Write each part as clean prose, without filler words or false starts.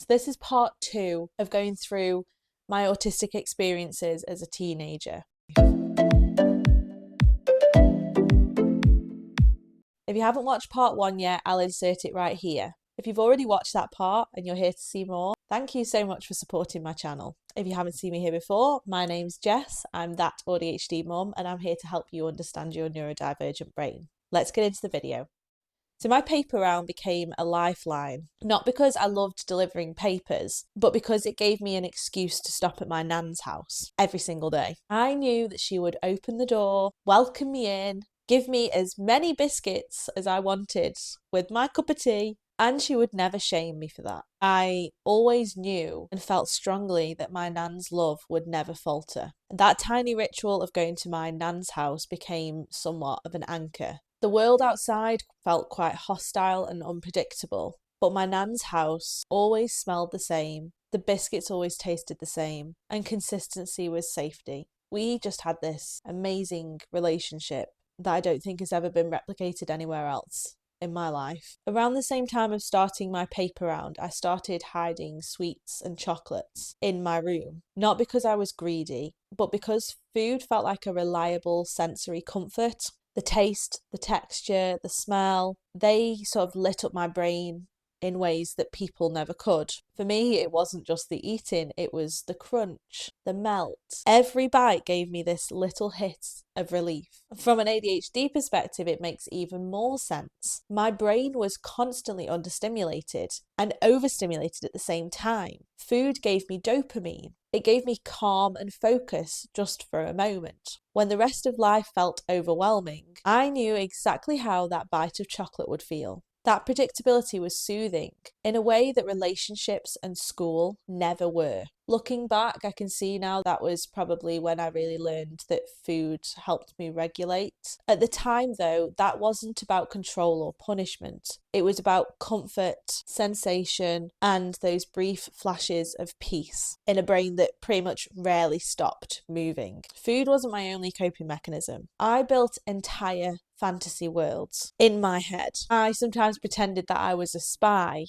this is part 2 of going through my autistic experiences as a teenager. If you haven't watched part 1 yet, I'll insert it right here. If you've already watched that part and you're here to see more, thank you so much for supporting my channel. If you haven't seen me here before, my name's Jess, I'm that AuDHD mum, and I'm here to help you understand your neurodivergent brain. Let's get into the video. So my paper round became a lifeline, not because I loved delivering papers, but because it gave me an excuse to stop at my nan's house every single day. I knew that she would open the door, welcome me in, give me as many biscuits as I wanted with my cup of tea, and she would never shame me for that. I always knew and felt strongly that my nan's love would never falter. That tiny ritual of going to my nan's house became somewhat of an anchor. The world outside felt quite hostile and unpredictable, but my nan's house always smelled the same, the biscuits always tasted the same, and consistency was safety. We just had this amazing relationship that I don't think has ever been replicated anywhere else in my life. Around the same time of starting my paper round, I started hiding sweets and chocolates in my room. Not because I was greedy, but because food felt like a reliable sensory comfort. The taste, the texture, the smell, they sort of lit up my brain in ways that people never could. For me, it wasn't just the eating, it was the crunch, the melt. Every bite gave me this little hit of relief. From an ADHD perspective, it makes even more sense. My brain was constantly understimulated and overstimulated at the same time. Food gave me dopamine. It gave me calm and focus just for a moment. When the rest of life felt overwhelming, I knew exactly how that bite of chocolate would feel. That predictability was soothing in a way that relationships and school never were. Looking back, I can see now that was probably when I really learned that food helped me regulate. At the time, though, that wasn't about control or punishment. It was about comfort, sensation, and those brief flashes of peace in a brain that pretty much rarely stopped moving. Food wasn't my only coping mechanism. I built entire fantasy worlds in my head. I sometimes pretended that I was a spy,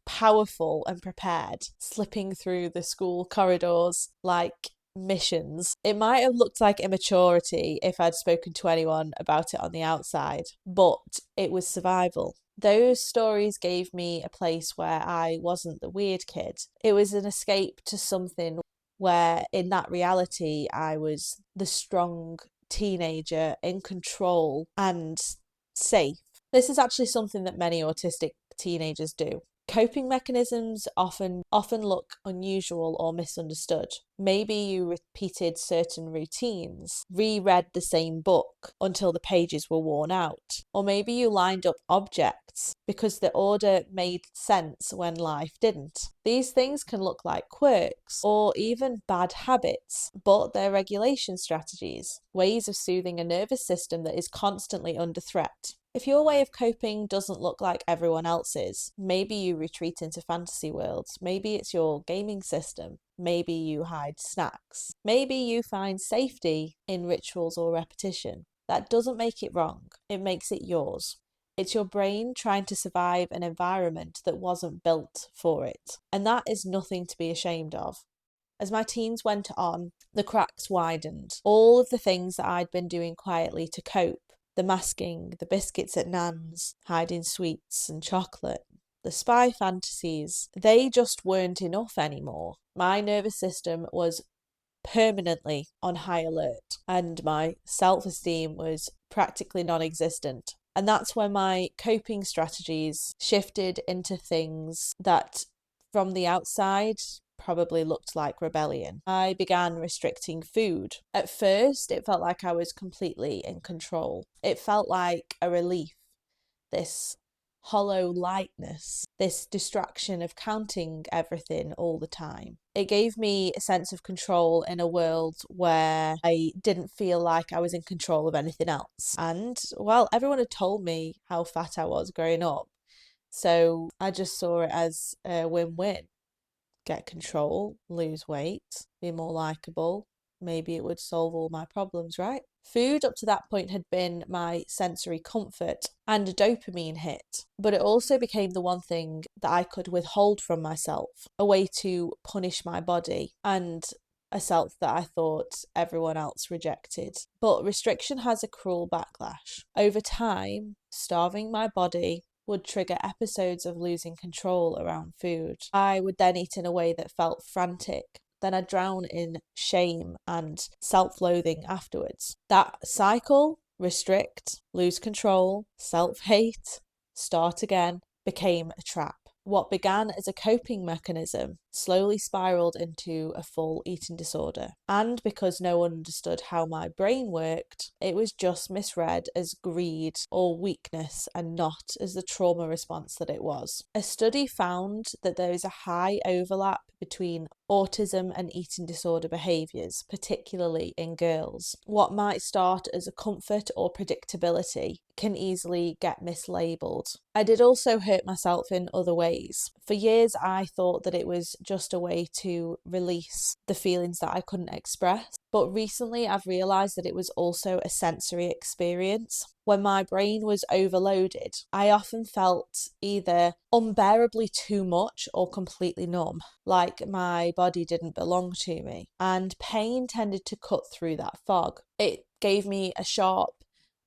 powerful and prepared, slipping through the school corridors like missions. It might have looked like immaturity if I'd spoken to anyone about it on the outside, but it was survival. Those stories gave me a place where I wasn't the weird kid. It was an escape to something where in that reality I was the strong teenager in control and safe. This is actually something that many autistic teenagers do. Coping mechanisms often look unusual or misunderstood. Maybe you repeated certain routines, reread the same book until the pages were worn out, or maybe you lined up objects because the order made sense when life didn't. These things can look like quirks or even bad habits, but they're regulation strategies, ways of soothing a nervous system that is constantly under threat. If your way of coping doesn't look like everyone else's, maybe you retreat into fantasy worlds, maybe it's your gaming system, maybe you hide snacks, maybe you find safety in rituals or repetition. That doesn't make it wrong, it makes it yours. It's your brain trying to survive an environment that wasn't built for it, and that is nothing to be ashamed of. As my teens went on, the cracks widened. All of the things that I'd been doing quietly to cope, the masking, the biscuits at nan's, hiding sweets and chocolate, the spy fantasies, they just weren't enough anymore. My nervous system was permanently on high alert and my self-esteem was practically non-existent. And that's when my coping strategies shifted into things that from the outside probably looked like rebellion. I began restricting food. At first, it felt like I was completely in control. It felt like a relief, this hollow lightness, this distraction of counting everything all the time. It gave me a sense of control in a world where I didn't feel like I was in control of anything else. And, well, everyone had told me how fat I was growing up, so I just saw it as a win-win. Get control, lose weight, be more likeable, maybe it would solve all my problems, right? Food up to that point had been my sensory comfort and a dopamine hit, but it also became the one thing that I could withhold from myself, a way to punish my body and a self that I thought everyone else rejected. But restriction has a cruel backlash. Over time, starving my body would trigger episodes of losing control around food. I would then eat in a way that felt frantic. Then I'd drown in shame and self-loathing afterwards. That cycle, restrict, lose control, self-hate, start again, became a trap. What began as a coping mechanism slowly spiraled into a full eating disorder. And because no one understood how my brain worked, it was just misread as greed or weakness and not as the trauma response that it was. A study found that there is a high overlap between autism and eating disorder behaviours, particularly in girls. What might start as a comfort or predictability can easily get mislabelled. I did also hurt myself in other ways. For years, I thought that it was just a way to release the feelings that I couldn't express. But recently, I've realised that it was also a sensory experience. When my brain was overloaded, I often felt either unbearably too much or completely numb, like my body didn't belong to me. And pain tended to cut through that fog. It gave me a sharp,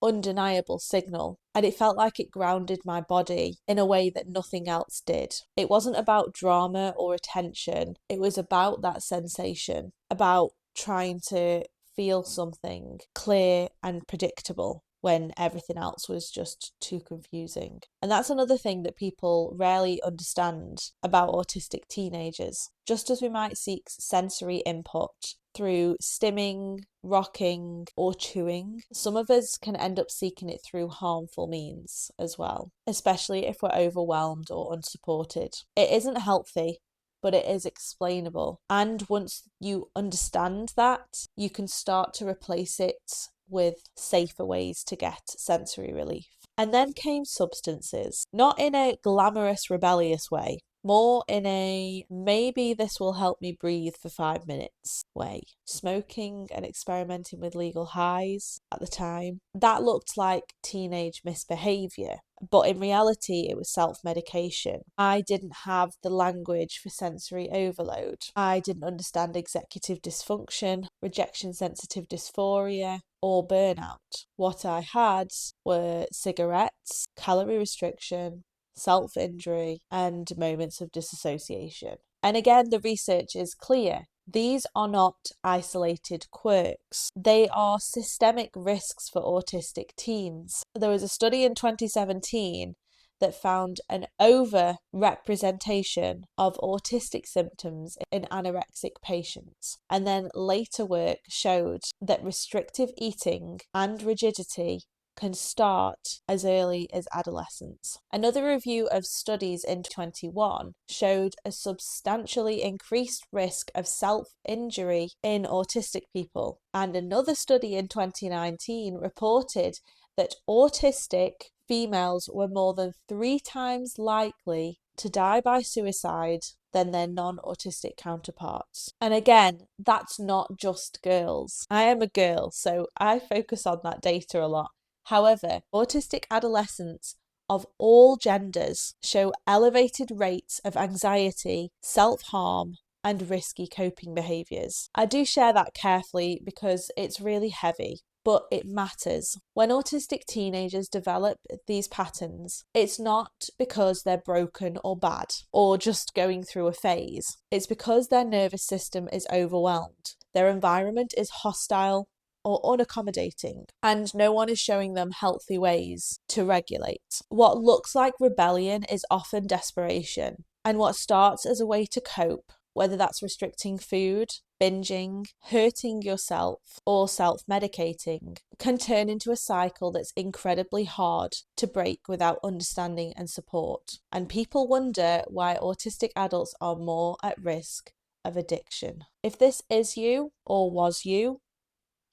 undeniable signal, and it felt like it grounded my body in a way that nothing else did. It wasn't about drama or attention, it was about that sensation, about trying to feel something clear and predictable when everything else was just too confusing. And that's another thing that people rarely understand about autistic teenagers. Just as we might seek sensory input through stimming, rocking, or chewing, some of us can end up seeking it through harmful means as well, especially if we're overwhelmed or unsupported. It isn't healthy, but it is explainable. And once you understand that, you can start to replace it with safer ways to get sensory relief. And then came substances, not in a glamorous, rebellious way, more in a maybe this will help me breathe for 5 minutes way. Smoking and experimenting with legal highs at the time. That looked like teenage misbehaviour, but in reality it was self-medication. I didn't have the language for sensory overload. I didn't understand executive dysfunction, rejection sensitive dysphoria, or burnout. What I had were cigarettes, calorie restriction, self-injury, and moments of disassociation. And again, the research is clear. These are not isolated quirks. They are systemic risks for autistic teens. There was a study in 2017 that found an over-representation of autistic symptoms in anorexic patients. And then later work showed that restrictive eating and rigidity can start as early as adolescence. Another review of studies in 2021 showed a substantially increased risk of self-injury in autistic people. And another study in 2019 reported that autistic females were more than 3 times likely to die by suicide than their non-autistic counterparts. And again, that's not just girls. I am a girl, so I focus on that data a lot. However, autistic adolescents of all genders show elevated rates of anxiety, self-harm, and risky coping behaviours. I do share that carefully because it's really heavy, but it matters. When autistic teenagers develop these patterns, it's not because they're broken or bad or just going through a phase. It's because their nervous system is overwhelmed. Their environment is hostile or unaccommodating, and no one is showing them healthy ways to regulate. What looks like rebellion is often desperation, and what starts as a way to cope, whether that's restricting food, binging, hurting yourself, or self-medicating, can turn into a cycle that's incredibly hard to break without understanding and support. And people wonder why autistic adults are more at risk of addiction. If this is you or was you,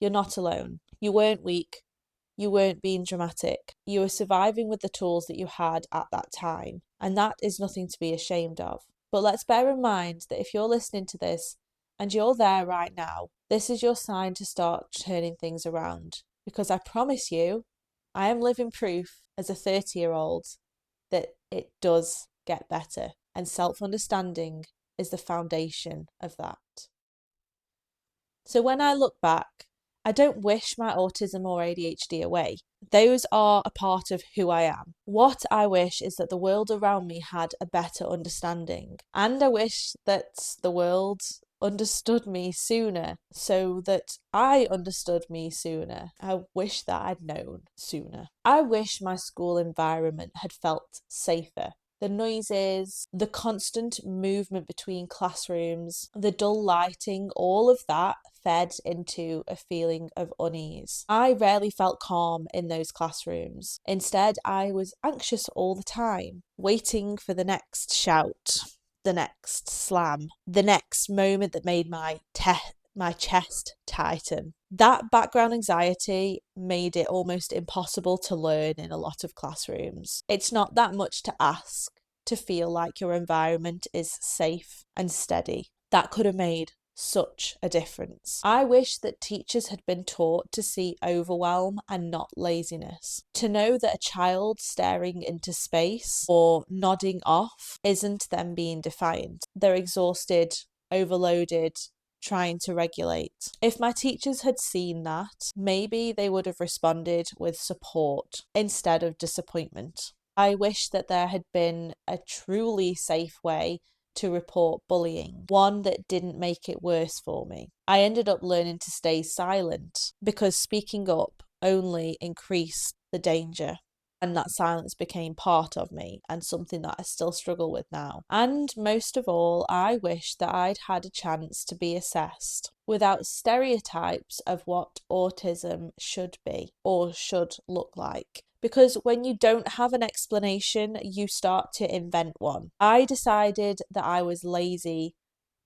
you're not alone. You weren't weak. You weren't being dramatic. You were surviving with the tools that you had at that time. And that is nothing to be ashamed of. But let's bear in mind that if you're listening to this and you're there right now, this is your sign to start turning things around, because I promise you, I am living proof as a 30-year-old that it does get better, and self-understanding is the foundation of that. So when I look back, I don't wish my autism or ADHD away. Those are a part of who I am. What I wish is that the world around me had a better understanding. And I wish that the world understood me sooner so that I understood me sooner. I wish that I'd known sooner. I wish my school environment had felt safer. The noises, the constant movement between classrooms, the dull lighting, all of that fed into a feeling of unease. I rarely felt calm in those classrooms. Instead, I was anxious all the time, waiting for the next shout, the next slam, the next moment that made my chest tighten. That background anxiety made it almost impossible to learn in a lot of classrooms. It's not that much to ask to feel like your environment is safe and steady. That could have made such a difference. I wish that teachers had been taught to see overwhelm and not laziness. To know that a child staring into space or nodding off isn't them being defiant. They're exhausted, overloaded, trying to regulate. If my teachers had seen that, maybe they would have responded with support instead of disappointment. I wish that there had been a truly safe way to report bullying, one that didn't make it worse for me. I ended up learning to stay silent because speaking up only increased the danger. And that silence became part of me and something that I still struggle with now. And most of all, I wish that I'd had a chance to be assessed without stereotypes of what autism should be or should look like. Because when you don't have an explanation, you start to invent one. I decided that I was lazy,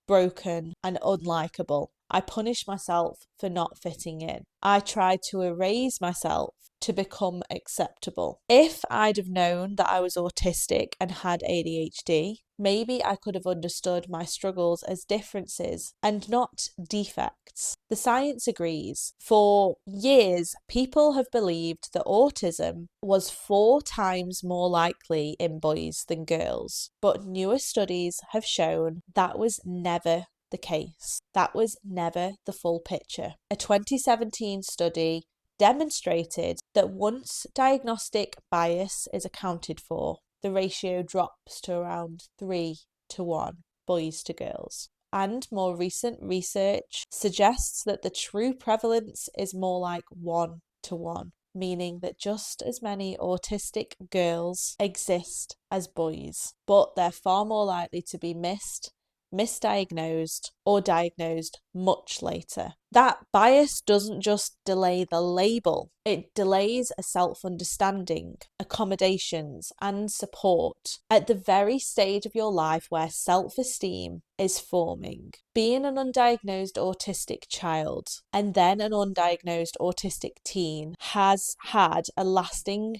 broken, and unlikable. I punished myself for not fitting in. I tried to erase myself to become acceptable. If I'd have known that I was autistic and had ADHD, maybe I could have understood my struggles as differences and not defects. The science agrees. For years, people have believed that autism was 4 times more likely in boys than girls, but newer studies have shown that was never the case. That was never the full picture. A 2017 study demonstrated that once diagnostic bias is accounted for, the ratio drops to around 3-1 boys to girls. And more recent research suggests that the true prevalence is more like 1-1, meaning that just as many autistic girls exist as boys, but they're far more likely to be misdiagnosed or diagnosed much later. That bias doesn't just delay the label, it delays a self-understanding, accommodations, and support at the very stage of your life where self-esteem is forming. Being an undiagnosed autistic child and then an undiagnosed autistic teen has had a lasting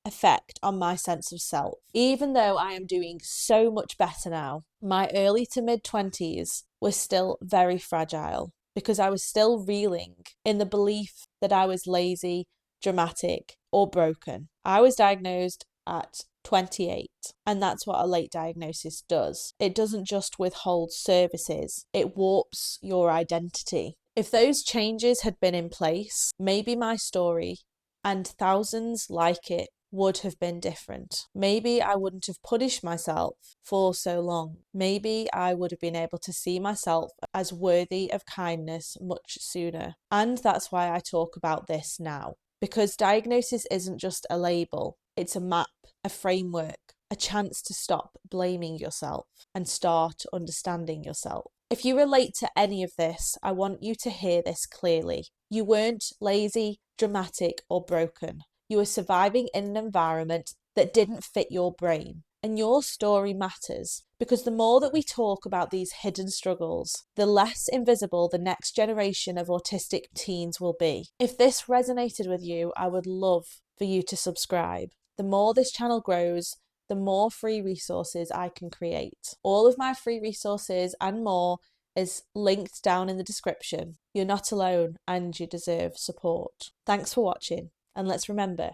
effect on my sense of self. Even though I am doing so much better now, my early to mid 20s was still very fragile because I was still reeling in the belief that I was lazy, dramatic, or broken. I was diagnosed at 28, and that's what a late diagnosis does. It doesn't just withhold services, it warps your identity. If those changes had been in place, maybe my story and thousands like it would have been different. Maybe I wouldn't have punished myself for so long. Maybe I would have been able to see myself as worthy of kindness much sooner. And that's why I talk about this now. Because diagnosis isn't just a label, it's a map, a framework, a chance to stop blaming yourself and start understanding yourself. If you relate to any of this, I want you to hear this clearly. You weren't lazy, dramatic, or broken. You were surviving in an environment that didn't fit your brain. And your story matters because the more that we talk about these hidden struggles, the less invisible the next generation of autistic teens will be. If this resonated with you, I would love for you to subscribe. The more this channel grows, the more free resources I can create. All of my free resources and more is linked down in the description. You're not alone and you deserve support. Thanks for watching, and let's remember,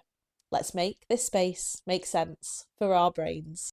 let's make this space make sense for our brains.